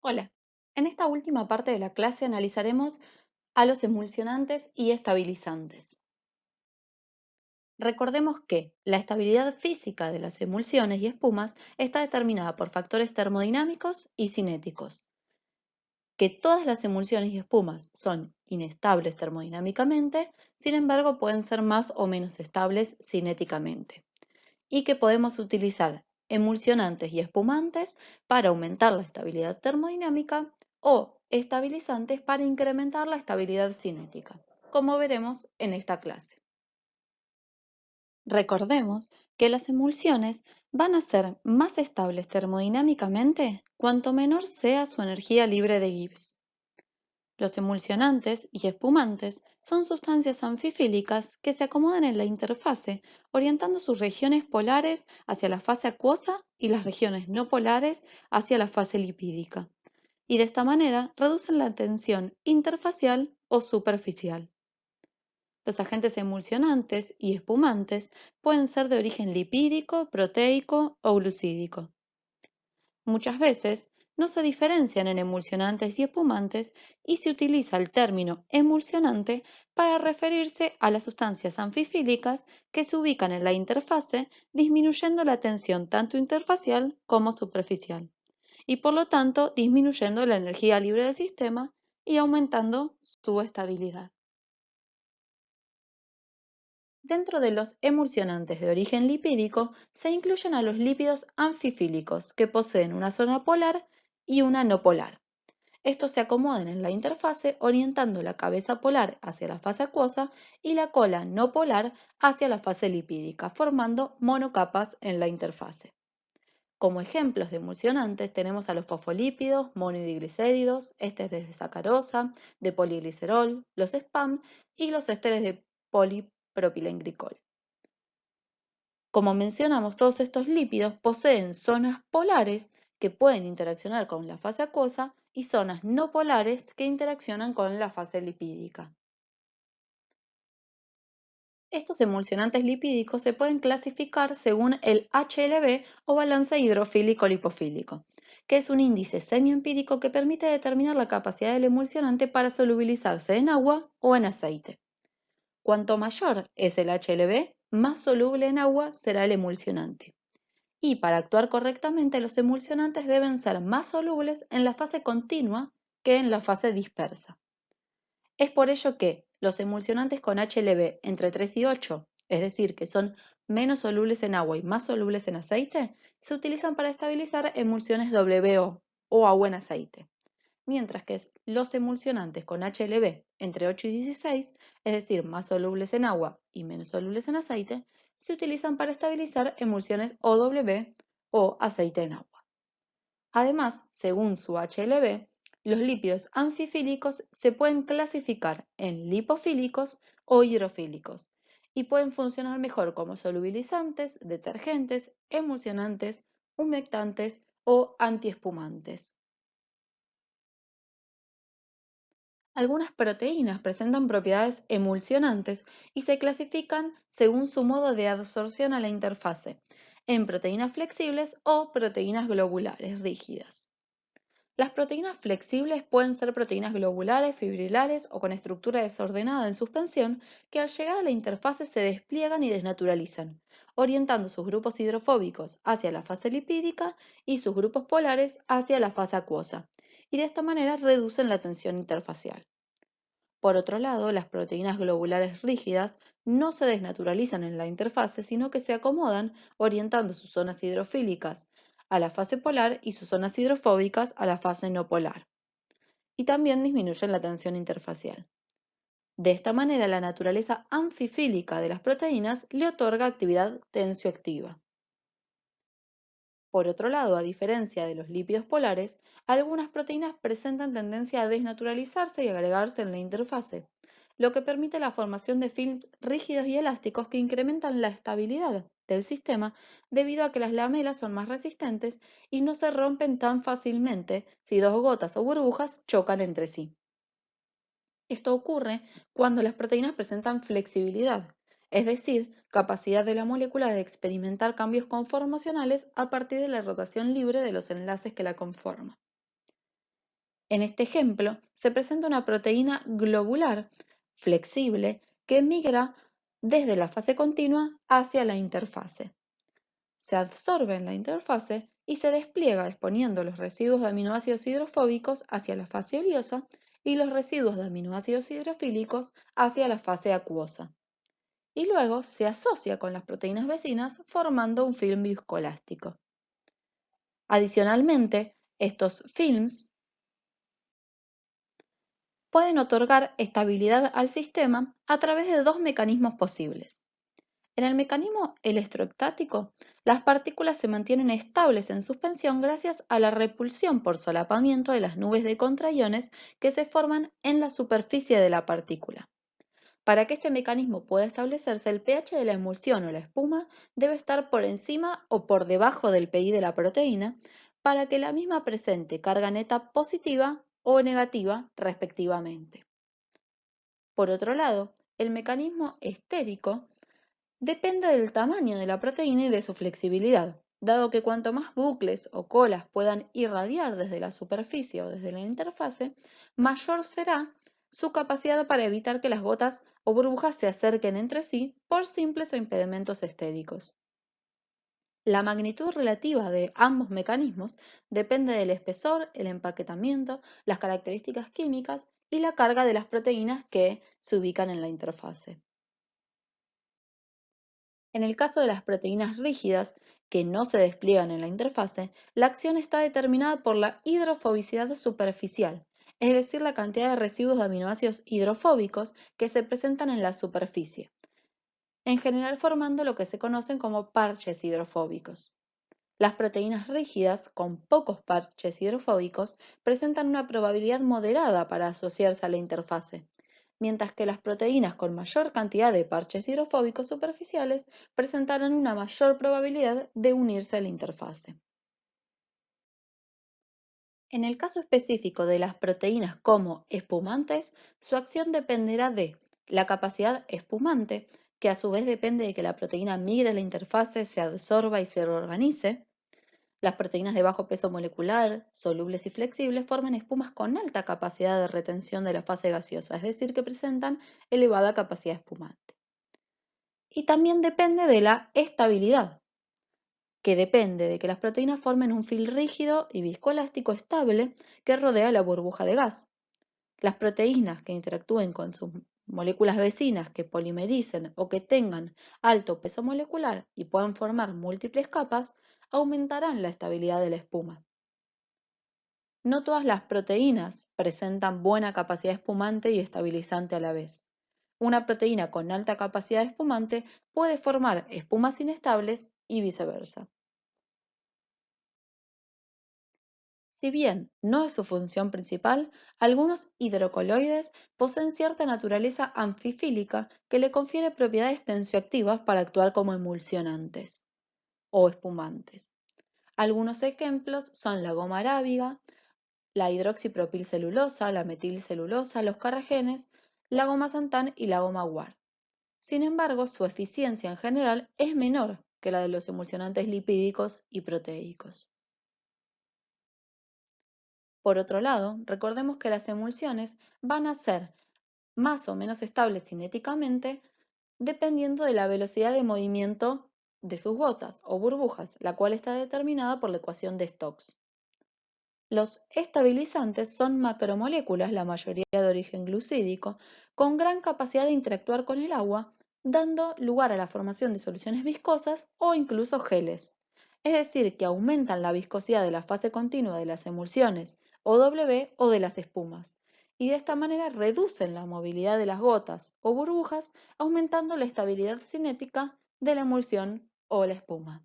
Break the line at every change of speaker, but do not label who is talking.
Hola, en esta última parte de la clase analizaremos a los emulsionantes y estabilizantes. Recordemos que la estabilidad física de las emulsiones y espumas está determinada por factores termodinámicos y cinéticos, que todas las emulsiones y espumas son inestables termodinámicamente, sin embargo pueden ser más o menos estables cinéticamente, y que podemos utilizar emulsionantes y espumantes para aumentar la estabilidad termodinámica o estabilizantes para incrementar la estabilidad cinética, como veremos en esta clase. Recordemos que las emulsiones van a ser más estables termodinámicamente cuanto menor sea su energía libre de Gibbs. Los emulsionantes y espumantes son sustancias anfifílicas que se acomodan en la interfase, orientando sus regiones polares hacia la fase acuosa y las regiones no polares hacia la fase lipídica, y de esta manera reducen la tensión interfacial o superficial. Los agentes emulsionantes y espumantes pueden ser de origen lipídico, proteico o glucídico. Muchas veces no se diferencian en emulsionantes y espumantes y se utiliza el término emulsionante para referirse a las sustancias anfifílicas que se ubican en la interfase, disminuyendo la tensión tanto interfacial como superficial, y por lo tanto disminuyendo la energía libre del sistema y aumentando su estabilidad. Dentro de los emulsionantes de origen lipídico se incluyen a los lípidos anfifílicos, que poseen una zona polar y una no polar. Estos se acomodan en la interfase orientando la cabeza polar hacia la fase acuosa y la cola no polar hacia la fase lipídica, formando monocapas en la interfase. Como ejemplos de emulsionantes tenemos a los fosfolípidos, monodiglicéridos, ésteres de sacarosa, de poliglicerol, los SPAM y los ésteres de polipropilenglicol. Como mencionamos, todos estos lípidos poseen zonas polares que pueden interaccionar con la fase acuosa y zonas no polares que interaccionan con la fase lipídica. Estos emulsionantes lipídicos se pueden clasificar según el HLB o balance hidrofílico-lipofílico, que es un índice semiempírico que permite determinar la capacidad del emulsionante para solubilizarse en agua o en aceite. Cuanto mayor es el HLB, más soluble en agua será el emulsionante. Y para actuar correctamente, los emulsionantes deben ser más solubles en la fase continua que en la fase dispersa. Es por ello que los emulsionantes con HLB entre 3 y 8, es decir, que son menos solubles en agua y más solubles en aceite, se utilizan para estabilizar emulsiones WO o agua en aceite, mientras que los emulsionantes con HLB entre 8 y 16, es decir, más solubles en agua y menos solubles en aceite, se utilizan para estabilizar emulsiones OW o aceite en agua. Además, según su HLB, los lípidos anfifílicos se pueden clasificar en lipofílicos o hidrofílicos y pueden funcionar mejor como solubilizantes, detergentes, emulsionantes, humectantes o antiespumantes. Algunas proteínas presentan propiedades emulsionantes y se clasifican según su modo de adsorción a la interfase, en proteínas flexibles o proteínas globulares rígidas. Las proteínas flexibles pueden ser proteínas globulares, fibrilares o con estructura desordenada en suspensión que al llegar a la interfase se despliegan y desnaturalizan, orientando sus grupos hidrofóbicos hacia la fase lipídica y sus grupos polares hacia la fase acuosa, y de esta manera reducen la tensión interfacial. Por otro lado, las proteínas globulares rígidas no se desnaturalizan en la interfase, sino que se acomodan orientando sus zonas hidrofílicas a la fase polar y sus zonas hidrofóbicas a la fase no polar, y también disminuyen la tensión interfacial. De esta manera, la naturaleza anfifílica de las proteínas le otorga actividad tensioactiva. Por otro lado, a diferencia de los lípidos polares, algunas proteínas presentan tendencia a desnaturalizarse y agregarse en la interfase, lo que permite la formación de films rígidos y elásticos que incrementan la estabilidad del sistema debido a que las lamelas son más resistentes y no se rompen tan fácilmente si dos gotas o burbujas chocan entre sí. Esto ocurre cuando las proteínas presentan flexibilidad, es decir, capacidad de la molécula de experimentar cambios conformacionales a partir de la rotación libre de los enlaces que la conforman. En este ejemplo, se presenta una proteína globular flexible que migra desde la fase continua hacia la interfase. Se absorbe en la interfase y se despliega exponiendo los residuos de aminoácidos hidrofóbicos hacia la fase oliosa y los residuos de aminoácidos hidrofílicos hacia la fase acuosa. Y luego se asocia con las proteínas vecinas formando un film viscoelástico. Adicionalmente, estos films pueden otorgar estabilidad al sistema a través de dos mecanismos posibles. En el mecanismo electrostático, las partículas se mantienen estables en suspensión gracias a la repulsión por solapamiento de las nubes de contraiones que se forman en la superficie de la partícula. Para que este mecanismo pueda establecerse, el pH de la emulsión o la espuma debe estar por encima o por debajo del pI de la proteína para que la misma presente carga neta positiva o negativa respectivamente. Por otro lado, el mecanismo estérico depende del tamaño de la proteína y de su flexibilidad, dado que cuanto más bucles o colas puedan irradiar desde la superficie o desde la interfase, mayor será su capacidad para evitar que las gotas o burbujas se acerquen entre sí por simples impedimentos estéricos. La magnitud relativa de ambos mecanismos depende del espesor, el empaquetamiento, las características químicas y la carga de las proteínas que se ubican en la interfase. En el caso de las proteínas rígidas, que no se despliegan en la interfase, la acción está determinada por la hidrofobicidad superficial, es decir, la cantidad de residuos de aminoácidos hidrofóbicos que se presentan en la superficie, en general formando lo que se conocen como parches hidrofóbicos. Las proteínas rígidas, con pocos parches hidrofóbicos, presentan una probabilidad moderada para asociarse a la interfase, mientras que las proteínas con mayor cantidad de parches hidrofóbicos superficiales presentarán una mayor probabilidad de unirse a la interfase. En el caso específico de las proteínas como espumantes, su acción dependerá de la capacidad espumante, que a su vez depende de que la proteína migre a la interfase, se absorba y se reorganice. Las proteínas de bajo peso molecular, solubles y flexibles, forman espumas con alta capacidad de retención de la fase gaseosa, es decir, que presentan elevada capacidad espumante. Y también depende de la estabilidad, que depende de que las proteínas formen un film rígido y viscoelástico estable que rodea la burbuja de gas. Las proteínas que interactúen con sus moléculas vecinas, que polimericen o que tengan alto peso molecular y puedan formar múltiples capas, aumentarán la estabilidad de la espuma. No todas las proteínas presentan buena capacidad espumante y estabilizante a la vez. Una proteína con alta capacidad espumante puede formar espumas inestables y viceversa. Si bien no es su función principal, algunos hidrocoloides poseen cierta naturaleza anfifílica que le confiere propiedades tensioactivas para actuar como emulsionantes o espumantes. Algunos ejemplos son la goma arábiga, la hidroxipropilcelulosa, la metilcelulosa, los carragenes, la goma xantán y la goma guar. Sin embargo, su eficiencia en general es menor que la de los emulsionantes lipídicos y proteicos. Por otro lado, recordemos que las emulsiones van a ser más o menos estables cinéticamente dependiendo de la velocidad de movimiento de sus gotas o burbujas, la cual está determinada por la ecuación de Stokes. Los estabilizantes son macromoléculas, la mayoría de origen glucídico, con gran capacidad de interactuar con el agua, dando lugar a la formación de soluciones viscosas o incluso geles. Es decir, que aumentan la viscosidad de la fase continua de las emulsiones OW o de las espumas, y de esta manera reducen la movilidad de las gotas o burbujas, aumentando la estabilidad cinética de la emulsión o la espuma.